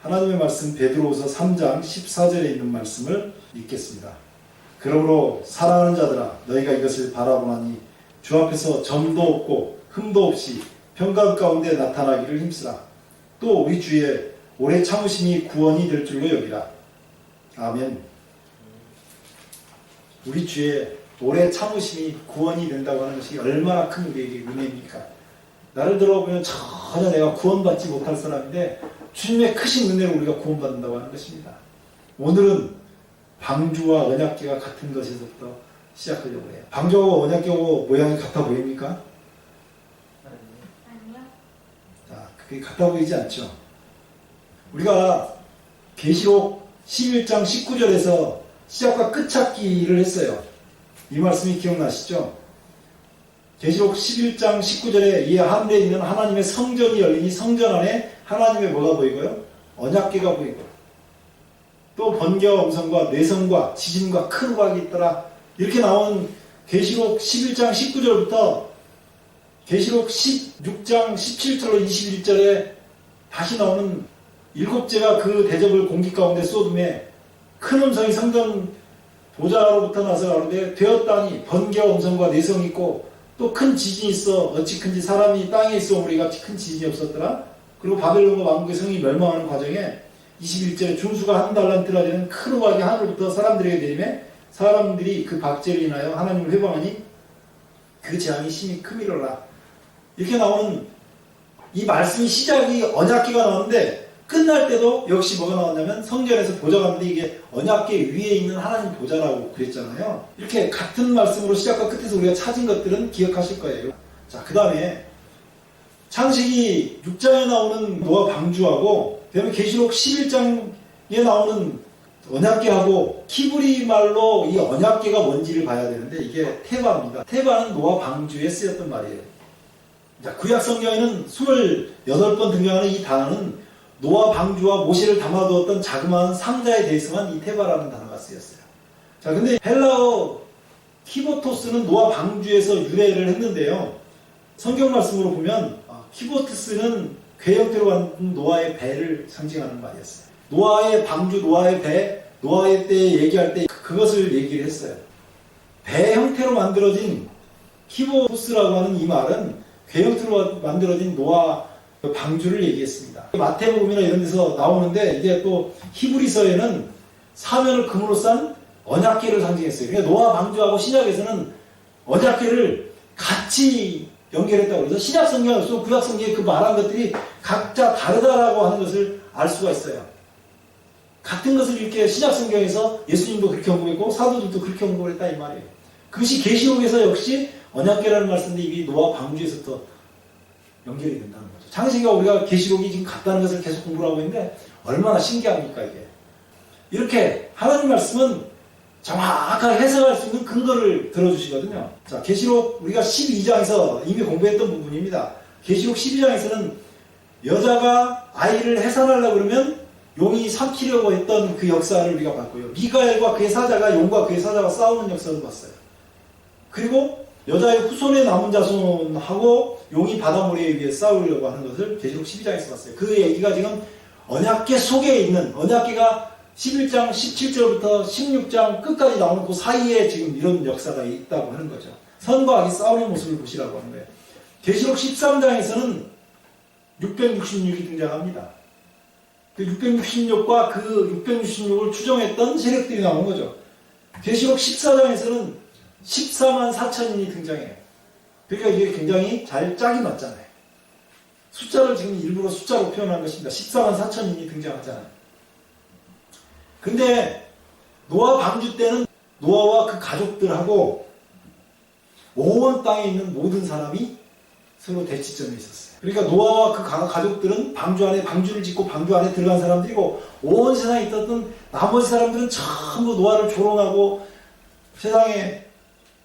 하나님의 말씀 베드로후서 3장 14절에 있는 말씀을 읽겠습니다. 그러므로 사랑하는 자들아 너희가 이것을 바라보나니 주 앞에서 점도 없고 흠도 없이 평강 가운데 나타나기를 힘쓰라. 또 우리 주의 오래 참으심이 구원이 될 줄로 여기라. 아멘. 우리 주의 오래 참으심이 구원이 된다고 하는 것이 얼마나 큰 우리에게 은혜입니까? 나를 들어보면 전혀 내가 구원받지 못할 사람인데 주님의 크신 은혜로 우리가 구원받는다고 하는 것입니다. 오늘은 방주와 언약궤가 같은 것에서부터 시작하려고 해요. 방주와 언약궤하고 모양이 같아 보입니까? 아니요. 자, 그게 같아 보이지 않죠? 우리가 계시록 11장 19절에서 시작과 끝 찾기를 했어요. 이 말씀이 기억나시죠? 계시록 11장 19절에 이 하늘에 있는 하나님의 성전이 열리니 성전 안에 하나님의 뭐가 보이고요? 언약궤가 보이고 또 번개와 음성과 뇌성과 지진과 큰 우박이 있더라. 이렇게 나온 계시록 11장 19절부터 계시록 16장 17절로 21절에 다시 나오는 7제가 그 대접을 공기 가운데 쏟음에 큰 음성이 성전 보좌로부터 나서 가로되 되었다니 번개와 음성과 뇌성이 있고 또 큰 지진이 있어 어찌 큰지 사람이 땅에 있어 오므리 같이 큰 지진이 없었더라. 그리고 바벨론과 왕국의 성이 멸망하는 과정에 21절에 중수가 한 달란트라 되는 큰 우박이 하늘부터 사람들에게 내림에 사람들이 그 박제를 인하여 하나님을 회방하니 그 재앙이 심히 크미로라. 이렇게 나오는 이 말씀이 시작이 언약궤가 나오는데 끝날 때도 역시 뭐가 나왔냐면 성전에서 보좌가 나오는데 이게 언약궤 위에 있는 하나님 보좌라고 그랬잖아요. 이렇게 같은 말씀으로 시작과 끝에서 우리가 찾은 것들은 기억하실 거예요. 자, 그 다음에 창세기 6장에 나오는 노아 방주하고 그다음에 계시록 11장에 나오는 언약궤하고 히브리 말로 이 언약궤가 뭔지를 봐야 되는데 이게 테바입니다. 테바는 노아 방주에 쓰였던 말이에요. 자, 구약 성경에는 28번 등장하는 이 단어는 노아 방주와 모세를 담아두었던 자그마한 상자에 대해서만 이 테바라는 단어가 쓰였어요. 자, 근데 헬라어 키보토스는 노아 방주에서 유래를 했는데요. 성경 말씀으로 보면 키보토스는 궤 형태로 만든 노아의 배를 상징하는 말이었어요. 노아의 방주, 노아의 배, 노아의 때 얘기할 때 그것을 얘기를 했어요. 배 형태로 만들어진 키보토스라고 하는 이 말은 궤 형태로 만들어진 노아 방주를 얘기했습니다. 마태복음이나 이런 데서 나오는데 이게 또 히브리서에는 사면을 금으로 싼 언약궤를 상징했어요. 그러니까 노아 방주하고 신약에서는 언약궤를 같이 연결했다고 해서 신약 성경에서 구약 성경에 그 말한 것들이 각자 다르다라고 하는 것을 알 수가 있어요. 같은 것을 이렇게 신약 성경에서 예수님도 그렇게 언급했고 사도들도 그렇게 언급을 했다 이 말이에요. 그것이 계시록에서 역시 언약궤라는 말씀인데 이게 노아 방주에서부터 연결이 된다는 거죠. 창세기가 우리가 계시록이 지금 같다는 것을 계속 공부를 하고 있는데 얼마나 신기합니까 이게. 이렇게 하나님 말씀은 정확하게 해석할 수 있는 근거를 들어주시거든요. 자, 계시록 우리가 12장에서 이미 공부했던 부분입니다. 계시록 12장에서는 여자가 아이를 해산하려고 그러면 용이 삼키려고 했던 그 역사를 우리가 봤고요. 미가엘과 그의 사자가 용과 그의 사자가 싸우는 역사를 봤어요. 그리고 여자의 후손의 남은 자손하고 용이 바다모래에 위해 싸우려고 하는 것을 계시록 12장에서 봤어요. 그 얘기가 지금 언약궤 속에 있는 언약궤가 11장 17절부터 16장 끝까지 나오는 그 사이에 지금 이런 역사가 있다고 하는 거죠. 선과 악이 싸우는 모습을 보시라고 하는 거예요. 계시록 13장에서는 666이 등장합니다. 그 666과 그 666을 추정했던 세력들이 나오는 거죠. 계시록 14장에서는 14만 4천인이 등장해요. 그러니까 이게 굉장히 잘 짝이 맞잖아요. 숫자를 지금 일부러 숫자로 표현한 것입니다. 14만 4천인이 등장하잖아요. 근데 노아 방주 때는 노아와 그 가족들하고 온 땅에 있는 모든 사람이 서로 대치점에 있었어요. 그러니까 노아와 그 가족들은 방주 안에 방주를 짓고 방주 안에 들어간 사람들이고 온 세상에 있었던 나머지 사람들은 전부 노아를 조롱하고 세상에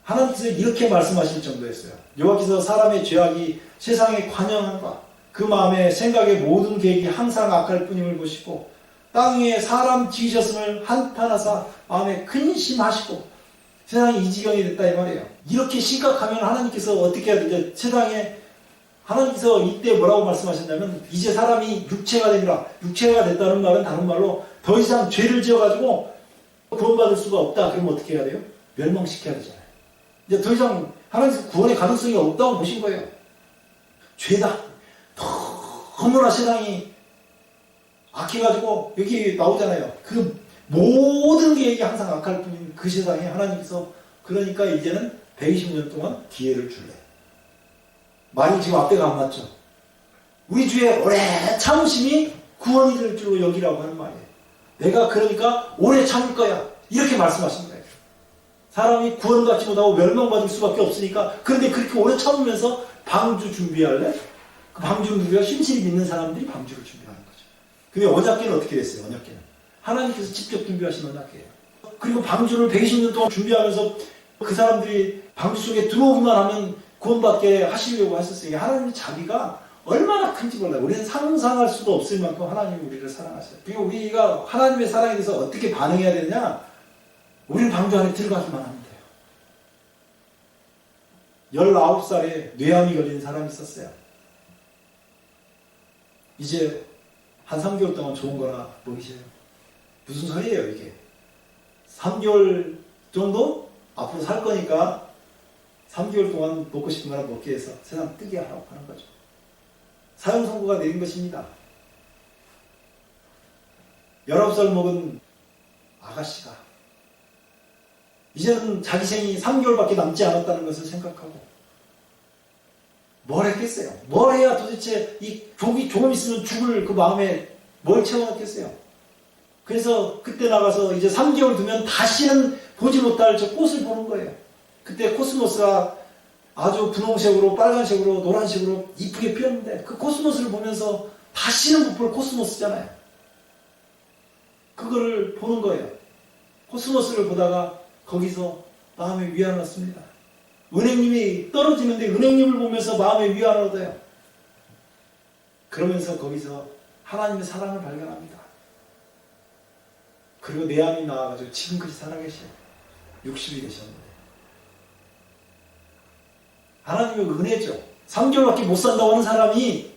하나님께서 이렇게 말씀하실 정도였어요. 여호와께서 사람의 죄악이 세상에 관영한가 그 마음에 생각의 모든 계획이 항상 악할 뿐임을 보시고 땅에 사람 지으셨음을 한탄하사 마음에 근심하시고 세상이 이 지경이 됐다 이 말이에요. 이렇게 심각하면 하나님께서 어떻게 해야 되죠? 세상에 하나님께서 이때 뭐라고 말씀하셨냐면 이제 사람이 육체가 되니라. 육체가 됐다는 말은 다른 말로 더 이상 죄를 지어가지고 구원받을 수가 없다. 그러면 어떻게 해야 돼요? 멸망시켜야 되잖아요. 이제 더 이상 하나님께서 구원의 가능성이 없다고 보신 거예요. 죄다. 너무나 세상이 악해가지고 여기 나오잖아요. 그 모든 게 항상 악할 뿐인 그 세상에 하나님께서 그러니까 이제는 120년 동안 기회를 줄래. 말이 지금 앞에가 안 맞죠. 우리 주의 오래 참으심이 구원이 될 줄로 여기라고 하는 말이에요. 내가 그러니까 오래 참을 거야. 이렇게 말씀하신 거예요. 사람이 구원받지 못하고 멸망받을 수밖에 없으니까. 그런데 그렇게 오래 참으면서 방주 준비할래? 그 방주는 누구야? 신실히 믿는 사람들이 방주를 준비하는 거죠. 근데 언약궤는 어떻게 됐어요? 언약궤는 하나님께서 직접 준비하신 언약궤예요. 그리고 방주를 120년 동안 준비하면서 그 사람들이 방주 속에 들어오기만 하면 구원받게 하시려고 하셨어요. 하나님의 자비가 얼마나 큰지 몰라요. 우리는 상상할 수도 없을 만큼 하나님이 우리를 사랑하셔요. 그리고 우리가 하나님의 사랑에 대해서 어떻게 반응해야 되느냐? 우리는 방주 안에 들어가기만 하면 돼요. 19살에 뇌암이 걸린 사람이 있었어요. 이제 한 3개월 동안 좋은 거나 먹이셔요. 무슨 소리예요 이게? 3개월 정도 앞으로 살 거니까 3개월 동안 먹고 싶은 거나 먹기 위해서 세상 뜨게 하라고 하는 거죠. 사형 선고가 내린 것입니다. 19살 먹은 아가씨가 이제는 자기 생이 3개월밖에 남지 않았다는 것을 생각하고 뭘 했겠어요? 뭘 해야 도대체 이 조기 조금 있으면 죽을 그 마음에 뭘 채워놨겠어요? 그래서 그때 나가서 이제 3개월 두면 다시는 보지 못할 저 꽃을 보는 거예요. 그때 코스모스가 아주 분홍색으로 빨간색으로 노란색으로 이쁘게 피었는데 그 코스모스를 보면서 다시는 못 볼 코스모스잖아요. 그거를 보는 거예요. 코스모스를 보다가 거기서 마음에 위안을 얻습니다. 은행님이 떨어지는데 은행님을 보면서 마음에 위안을 얻어요. 그러면서 거기서 하나님의 사랑을 발견합니다. 그리고 내암이 나와가지고 지금까지 살아계셔요. 60이 되셨는데. 하나님의 은혜죠. 3개월밖에 못 산다고 하는 사람이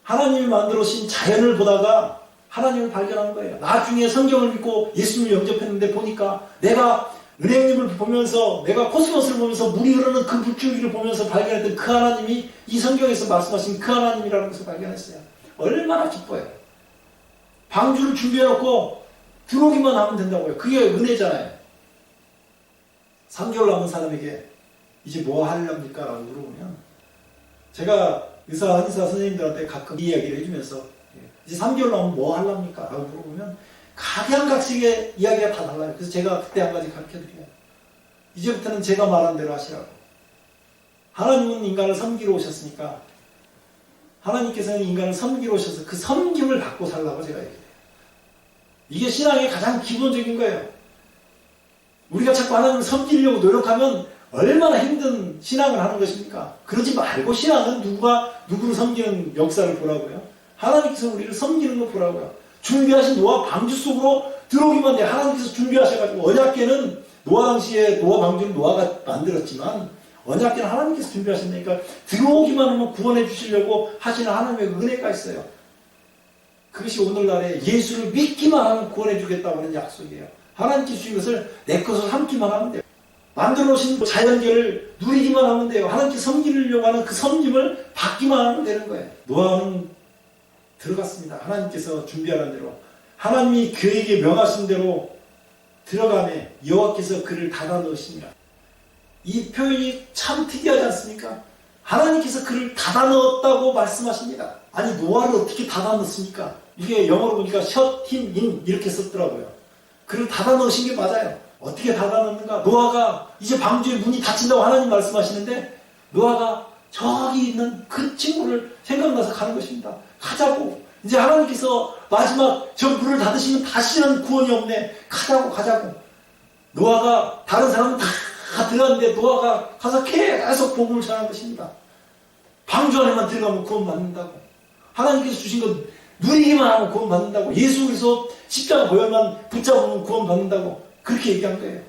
하나님이 만들어신 자연을 보다가 하나님을 발견한 거예요. 나중에 성경을 믿고 예수님을 영접했는데 보니까 내가 은행잎을 보면서 내가 코스모스를 보면서 물이 흐르는 그 물줄기를 보면서 발견했던 그 하나님이 이 성경에서 말씀하신 그 하나님이라는 것을 발견했어요. 얼마나 기뻐요. 방주를 준비해놓고 들어오기만 하면 된다고요. 그게 은혜잖아요. 3개월 남은 사람에게 이제 뭐 하려합니까? 라고 물어보면 제가 한의사 선생님들한테 가끔 이 이야기를 해주면서 이제 3개월 남으면 뭐 하려합니까? 라고 물어보면 각양각색의 이야기가 다 달라요. 그래서 제가 그때 한 가지 가르쳐드려요. 이제부터는 제가 말한 대로 하시라고. 하나님은 인간을 섬기러 오셨으니까 하나님께서는 인간을 섬기러 오셔서 그 섬김을 받고 살라고 제가 얘기해요. 이게 신앙의 가장 기본적인 거예요. 우리가 자꾸 하나님을 섬기려고 노력하면 얼마나 힘든 신앙을 하는 것입니까? 그러지 말고 신앙은 누구를 섬기는 역사를 보라고요. 하나님께서 우리를 섬기는 거 보라고요. 준비하신 노아 방주 속으로 들어오기만 돼. 하나님께서 준비하셔가지고 언약궤는 노아 당시에 노아 방주는 노아가 만들었지만 언약궤는 하나님께서 준비하셨으니까 들어오기만 하면 구원해 주시려고 하시는 하나님의 은혜가 있어요. 그것이 오늘날에 예수를 믿기만 하면 구원해 주겠다고 하는 약속이에요. 하나님께서 주신 것을 내 것을 삼기만 하면 돼요. 만들어 놓으신 자연계를 누리기만 하면 돼요. 하나님께 섬기려고 하는 그 섬김을 받기만 하면 되는 거예요. 노아는 들어갔습니다. 하나님께서 준비하는 대로. 하나님이 그에게 명하신 대로 들어가매 여호와께서 그를 닫아 넣으시니라. 이 표현이 참 특이하지 않습니까? 하나님께서 그를 닫아 넣었다고 말씀하십니다. 아니 노아를 어떻게 닫아 넣습니까? 이게 영어로 보니까 shut him in 이렇게 썼더라고요. 그를 닫아 넣으신 게 맞아요. 어떻게 닫아 넣는가? 노아가 이제 방주의 문이 닫힌다고 하나님 말씀하시는데 노아가 저기 있는 그 친구를 생각나서 가는 것입니다. 가자고. 이제 하나님께서 마지막 저 문을 닫으시면 다시는 구원이 없네. 가자고. 노아가 다른 사람은 다 들어갔는데 노아가 가서 계속 복음을 전하는 것입니다. 방주 안에만 들어가면 구원 받는다고. 하나님께서 주신 것 누리기만 하면 구원 받는다고. 예수 그리스도 십자가 보혈만 붙잡으면 구원 받는다고. 그렇게 얘기한 거예요.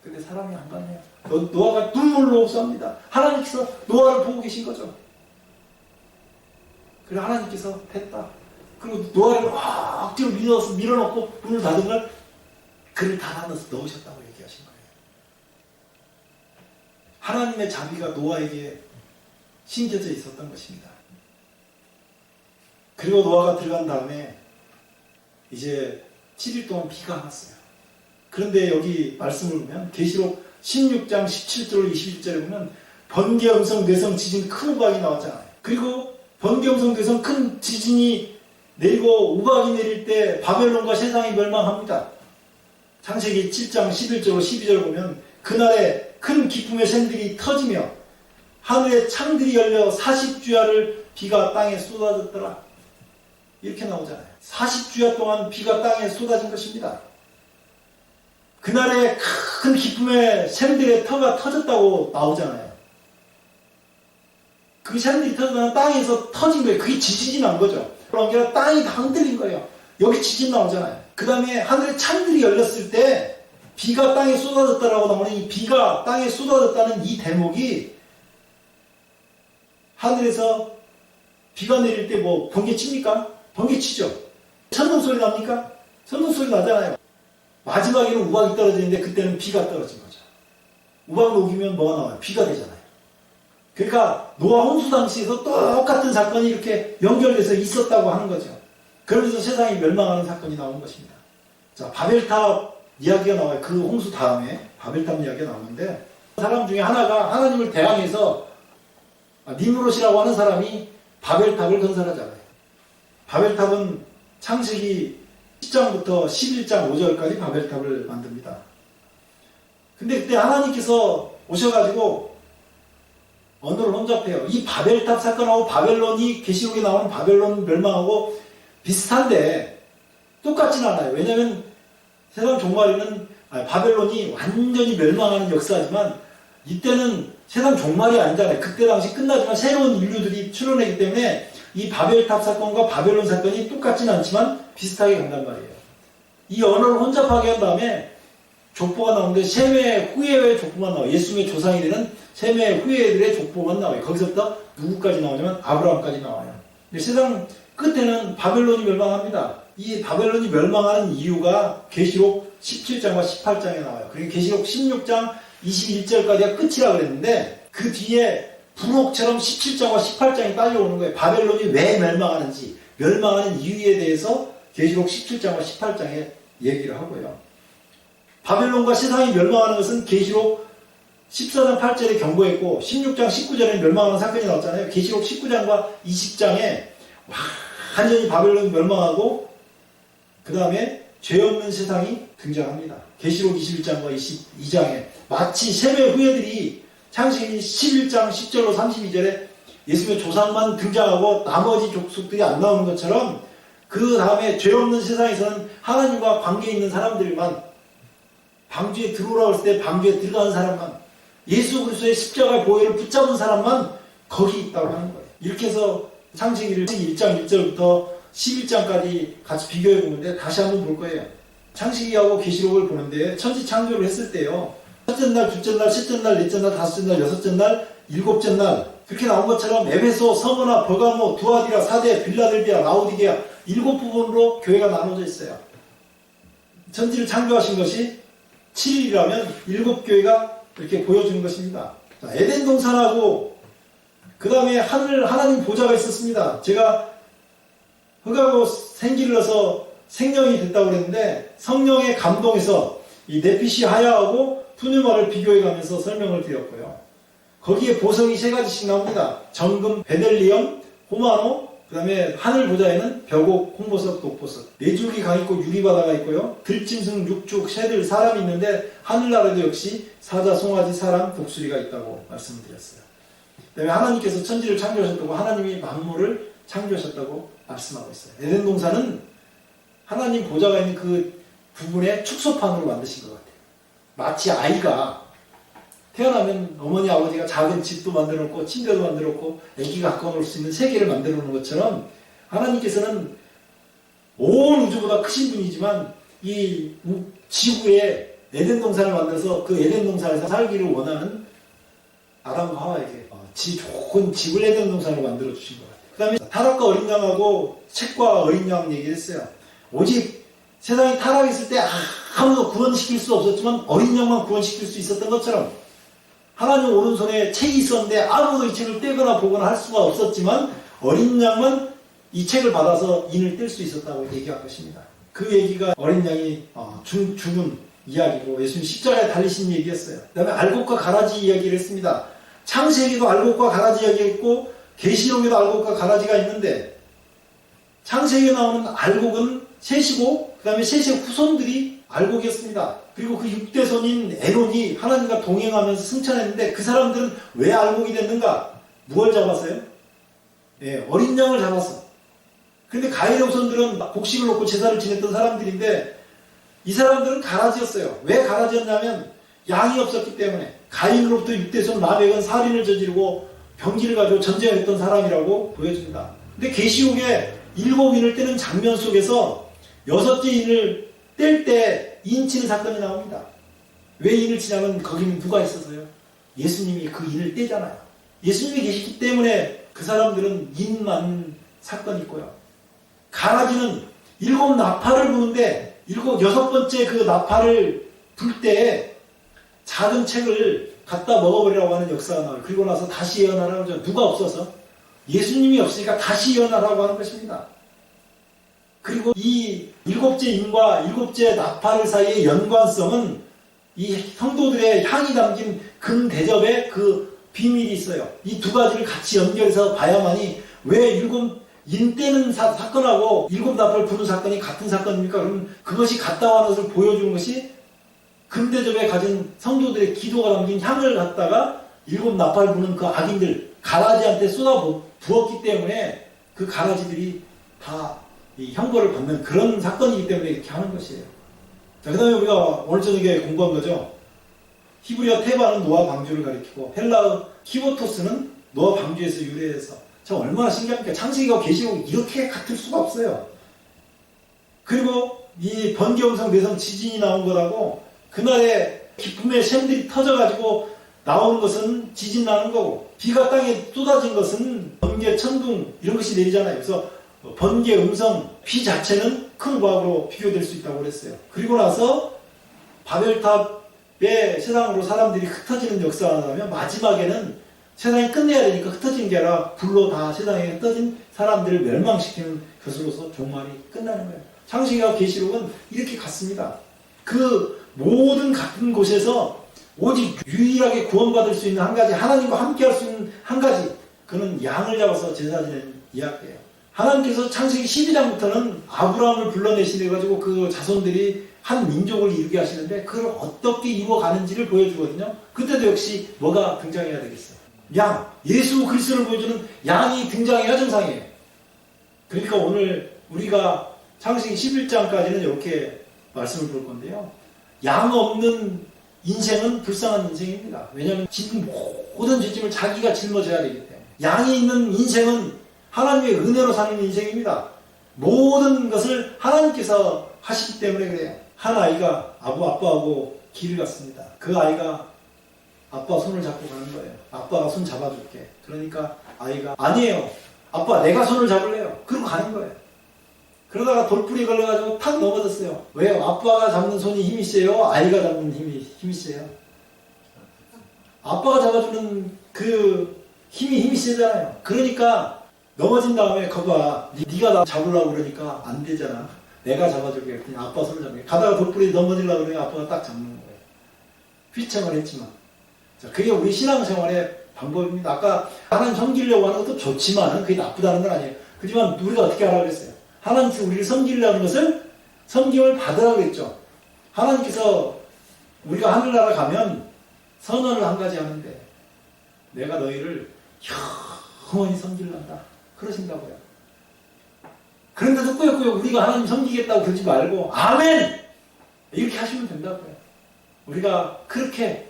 근데 사람이 안 가네요. 노아가 눈물로 옵니다. 하나님께서 노아를 보고 계신 거죠. 그리고 하나님께서 됐다. 그리고 노아를 억지로 밀어넣고 문을 닫은 걸 그를 닫아넣어서 넣으셨다고 얘기하신 거예요. 하나님의 자비가 노아에게 심겨져 있었던 것입니다. 그리고 노아가 들어간 다음에 이제 7일 동안 비가 안 왔어요. 그런데 여기 말씀을 보면 계시록 16장 17절 21절에 보면 번개, 음성, 뇌성, 지진, 큰 우박이 나왔잖아요. 그리고 번개, 음성, 뇌성, 큰 지진이 내리고 우박이 내릴 때 바벨론과 세상이 멸망합니다. 창세기 7장 11절 12절 보면 그날에 큰 기쁨의 샘들이 터지며 하늘의 창들이 열려 40주야를 비가 땅에 쏟아졌더라. 이렇게 나오잖아요. 40주야 동안 비가 땅에 쏟아진 것입니다. 그날에 큰 기쁨의 샘들의 터가 터졌다고 나오잖아요. 그 샘들이 터져서 땅에서 터진 거예요. 그게 지진이 난 거죠. 그러니까 땅이 다 흔들린 거예요. 여기 지진 나오잖아요. 그 다음에 하늘의 창들이 열렸을 때 비가 땅에 쏟아졌다라고 나오는 이 비가 땅에 쏟아졌다는 이 대목이 하늘에서 비가 내릴 때 뭐 번개 칩니까? 번개 치죠. 천둥 소리 납니까? 천둥 소리 나잖아요. 마지막에는 우박이 떨어지는데 그때는 비가 떨어진 거죠. 우박 녹이면 뭐가 나와요? 비가 되잖아요. 그러니까 노아 홍수 당시에도 똑같은 사건이 이렇게 연결돼서 있었다고 하는 거죠. 그러면서 세상이 멸망하는 사건이 나온 것입니다. 자, 바벨탑 이야기가 나와요. 그 홍수 다음에 바벨탑 이야기가 나오는데 사람 중에 하나가 하나님을 대항해서 니므롯이라고 하는 사람이 바벨탑을 건설하잖아요. 바벨탑은 창세기 10장부터 11장 5절까지 바벨탑을 만듭니다. 근데 그때 하나님께서 오셔가지고 언어를 혼잡해요. 이 바벨탑 사건하고 바벨론이 계시록에 나오는 바벨론 멸망하고 비슷한데 똑같지는 않아요. 왜냐하면 세상 종말에는 바벨론이 완전히 멸망하는 역사지만 이때는 세상 종말이 아니잖아요. 그때 당시 끝나지만 새로운 인류들이 출현하기 때문에 이 바벨탑 사건과 바벨론 사건이 똑같지는 않지만 비슷하게 간단 말이에요. 이 언어를 혼잡하게 한 다음에 족보가 나오는데 셈의 후예의 족보만 나와요. 예수님의 조상이 되는 셈의 후예들의 족보만 나와요. 거기서부터 누구까지 나오냐면 아브라함까지 나와요. 근데 세상 끝에는 바벨론이 멸망합니다. 이 바벨론이 멸망하는 이유가 계시록 17장과 18장에 나와요. 그리고 계시록 16장 21절까지가 끝이라 그랬는데 그 뒤에 분옥처럼 17장과 18장이 딸려오는 거예요. 바벨론이 왜 멸망하는지, 멸망하는 이유에 대해서 계시록 17장과 18장에 얘기를 하고요. 바벨론과 세상이 멸망하는 것은 계시록 14장 8절에 경고했고 16장 19절에 멸망하는 사건이 나왔잖아요. 계시록 19장과 20장에 완전히 바벨론이 멸망하고 그 다음에 죄 없는 세상이 등장합니다. 계시록 21장과 22장에 마치 셈의 후예들이 창세기 11장 10절로 32절에 예수님의 조상만 등장하고 나머지 족속들이 안 나오는 것처럼 그 다음에 죄 없는 세상에서는 하나님과 관계 있는 사람들만 방주에 들어오라고 했을 때 방주에 들어가는 사람만 예수 그리스도의 십자가의 보혈을 붙잡은 사람만 거기 있다고 하는 거예요. 이렇게 해서 창세기를 1장 1절부터 11장까지 같이 비교해 보는데 다시 한번 볼 거예요. 창세기하고 계시록을 보는데 천지 창조를 했을 때요. 첫째 날, 둘째 날, 셋째 날, 넷째 날, 다섯째 날, 여섯째 날, 일곱째 날 그렇게 나온 것처럼 에베소, 서머나, 버가모, 두아디라, 사데, 빌라델비아, 라오디게아 7부분으로 교회가 나눠져 있어요. 천지를 창조하신 것이 7일이라면 7교회가 이렇게 보여주는 것입니다. 자, 에덴 동산하고 그 다음에 하나님 보좌가 있었습니다. 제가 흙하고 생기를 넣어서 생명이 됐다고 그랬는데 성령의 감동에서 이 네피시 하야하고 푸뉴마를 비교해가면서 설명을 드렸고요. 거기에 보석이 3가지씩 나옵니다. 정금, 베델리엄, 호마노, 그 다음에 하늘 보좌에는 벽옥, 홍보석, 독보석. 4줄기 강 있고 유리바다가 있고요. 들짐승, 육축, 새들, 사람이 있는데 하늘나라도 역시 사자, 송아지, 사람, 독수리가 있다고 말씀드렸어요. 그 다음에 하나님께서 천지를 창조하셨다고 하나님이 만물을 창조하셨다고 말씀하고 있어요. 에덴 동산은 하나님 보좌가 있는 그 부분에 축소판으로 만드신 것 같아요. 마치 아이가 태어나면 어머니 아버지가 작은 집도 만들어 놓고 침대도 만들어 놓고 아기가 갖고 놀 수 있는 세계를 만들어 놓은 것처럼 하나님께서는 온 우주보다 크신 분이지만 이 지구에 에덴 동산을 만들어서 그 에덴 동산에서 살기를 원하는 아담과 하와에게 좋은 집을 에덴 동산을 만들어 주신 것 같아요. 그 다음에 타락과 어린 양하고 책과 어린 양 얘기를 했어요. 오직 세상이 타락했을 때 아무도 구원시킬 수 없었지만 어린 양만 구원시킬 수 있었던 것처럼 하나님 오른손에 책이 있었는데 아무도 이 책을 떼거나 보거나 할 수가 없었지만 어린 양만 이 책을 받아서 인을 뗄 수 있었다고 얘기할 것입니다. 그 얘기가 어린 양이 죽은 이야기고 예수님 십자가에 달리신 얘기였어요. 그 다음에 알곡과 가라지 이야기를 했습니다. 창세기에도 알곡과 가라지 이야기했고 계시록에도 알곡과 가라지가 있는데 창세기에 나오는 알곡은 셋이고 그 다음에 셋의 후손들이 알곡이었습니다. 그리고 그 6대손인 에론이 하나님과 동행하면서 승천했는데 그 사람들은 왜 알곡이 됐는가? 무엇을 잡았어요? 어린 양을 잡았어. 근데 가인의 후손들은 곡식을 놓고 제사를 지냈던 사람들인데 이 사람들은 가라지였어요. 왜 가라지였냐면 양이 없었기 때문에. 가인으로부터 6대손 라멕은 살인을 저지르고 병기를 가지고 전쟁을 했던 사람이라고 보여줍니다. 근데 계시록에 7인을 떼는 장면 속에서 6째 인을 뗄 때 인 치는 사건이 나옵니다. 왜 인을 치냐면 거기는 누가 있어서요? 예수님이 그 인을 떼잖아요. 예수님이 계시기 때문에 그 사람들은 인 맞는 사건이 있고요. 가라지는 7 나팔을 부는데 6번째 그 나팔을 불 때 작은 책을 갖다 먹어버리라고 하는 역사가 나와요. 그리고 나서 다시 예언하라고 하죠. 누가 없어서? 예수님이 없으니까 다시 예언하라고 하는 것입니다. 그리고 이 7째 인과 7째 나팔 사이의 연관성은 이 성도들의 향이 담긴 금 대접에 그 비밀이 있어요. 이 두 가지를 같이 연결해서 봐야만이 왜 7인 떼는 사건하고 7 나팔 부는 사건이 같은 사건입니까? 그럼 그것이 같다고 하는 것을 보여주는 것이 금대접에 가진 성도들의 기도가 담긴 향을 갖다가 7 나팔 부는 그 악인들 가라지한테 쏟아 부었기 때문에 그 가라지들이 다 이 형벌을 받는 그런 사건이기 때문에 이렇게 하는 것이에요. 자, 그 다음에 우리가 오늘 저녁에 공부한 거죠. 히브리어 테바는 노아 방주를 가리키고 헬라어 키보토스는 노아 방주에서 유래해서 참 얼마나 신기합니까? 창세기와 계시록이 이렇게 같을 수가 없어요. 그리고 이 번개음성 내성 지진이 나온 거라고 그날에 기쁨의 샘들이 터져가지고 나오는 것은 지진 나는 거고 비가 땅에 쏟아진 것은 번개, 천둥 이런 것이 내리잖아요. 그래서 번개, 음성, 비 자체는 큰 과학으로 비교될 수 있다고 그랬어요. 그리고 나서 바벨탑의 세상으로 사람들이 흩어지는 역사가 나면 마지막에는 세상이 끝내야 되니까 흩어지는 게 아니라 불로 다 세상에 흩어진 사람들을 멸망시키는 것으로서 종말이 끝나는 거예요. 창세기와 계시록은 이렇게 같습니다. 그 모든 같은 곳에서 오직 유일하게 구원받을 수 있는 한 가지, 하나님과 함께 할 수 있는 한 가지, 그는 양을 잡아서 제사 지내는 이야기예요. 하나님께서 창세기 12장부터는 아브라함을 불러내시내가지고 그 자손들이 한 민족을 이루게 하시는데 그걸 어떻게 이루어가는지를 보여주거든요. 그때도 역시 뭐가 등장해야 되겠어요? 양, 예수 그리스도를 보여주는 양이 등장해야 정상이에요. 그러니까 오늘 우리가 창세기 11장까지는 이렇게 말씀을 볼 건데요. 양 없는 인생은 불쌍한 인생입니다. 왜냐하면 지금 모든 죄짐을 자기가 짊어져야 되기 때문에. 양이 있는 인생은 하나님의 은혜로 사는 인생입니다. 모든 것을 하나님께서 하시기 때문에 그래요. 한 아이가 아빠하고 길을 갔습니다. 그 아이가 아빠 손을 잡고 가는 거예요. 아빠가 손 잡아줄게. 그러니까 아이가 아니에요. 아빠 내가 손을 잡을래요. 그러고 가는 거예요. 그러다가 돌풀이 걸려가지고 탁 넘어졌어요. 왜요? 아빠가 잡는 손이 힘이 세요? 아이가 잡는 힘이 세요? 아빠가 잡아주는 그 힘이 세잖아요. 그러니까 넘어진 다음에 거봐 네가 나 잡으려고 그러니까 안 되잖아. 내가 잡아줄게. 그냥 아빠 손을 잡게. 가다가 돌풀이 넘어지려고 그러니까 아빠가 딱 잡는 거예요. 휘청을 했지만. 자, 그게 우리 신앙생활의 방법입니다. 아까 하나님 섬기려고 하는 것도 좋지만 그게 나쁘다는 건 아니에요. 그렇지만 우리가 어떻게 하라고 그랬어요? 하나님께서 우리를 섬기려는 것을 섬김을 받으라고 그랬죠. 하나님께서 우리가 하늘나라 가면 선언을 한 가지 하는데 내가 너희를 영원히 섬기려한다. 그러신다고요. 그런데도 꾸역꾸역 우리가 하나님 섬기겠다고 그러지 말고 아멘! 이렇게 하시면 된다고요. 우리가 그렇게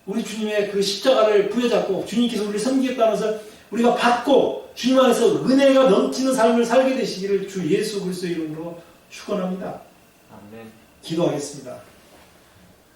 우리 주님의 그 십자가를 부여잡고 주님께서 우리를 섬기겠다는 것을 우리가 받고 주님 안에서 은혜가 넘치는 삶을 살게 되시기를 주 예수 그리스도의 이름으로 축원합니다. 아멘. 기도하겠습니다.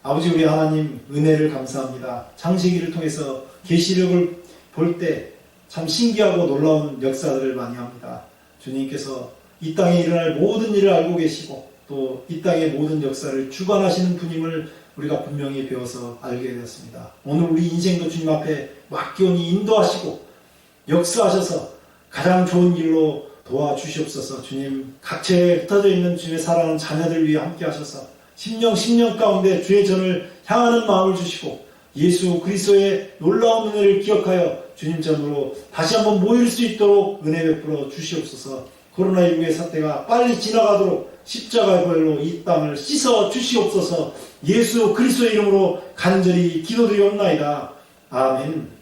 아버지 우리 하나님 은혜를 감사합니다. 창세기를 통해서 계시록을 볼 때 참 신기하고 놀라운 역사들을 많이 합니다. 주님께서 이 땅에 일어날 모든 일을 알고 계시고 또 이 땅의 모든 역사를 주관하시는 분임을 우리가 분명히 배워서 알게 되었습니다. 오늘 우리 인생도 주님 앞에 맡기오니 인도하시고 역사하셔서 가장 좋은 길로 도와주시옵소서. 주님, 각처에 흩어져 있는 주님의 사랑하는 자녀들 위해 함께 하셔서 심령 가운데 주의 전을 향하는 마음을 주시고 예수 그리스도의 놀라운 은혜를 기억하여 주님 전으로 다시 한번 모일 수 있도록 은혜 베풀어 주시옵소서. 코로나19의 사태가 빨리 지나가도록 십자가의 보혈로 이 땅을 씻어 주시옵소서. 예수 그리스도의 이름으로 간절히 기도드리옵나이다. 아멘.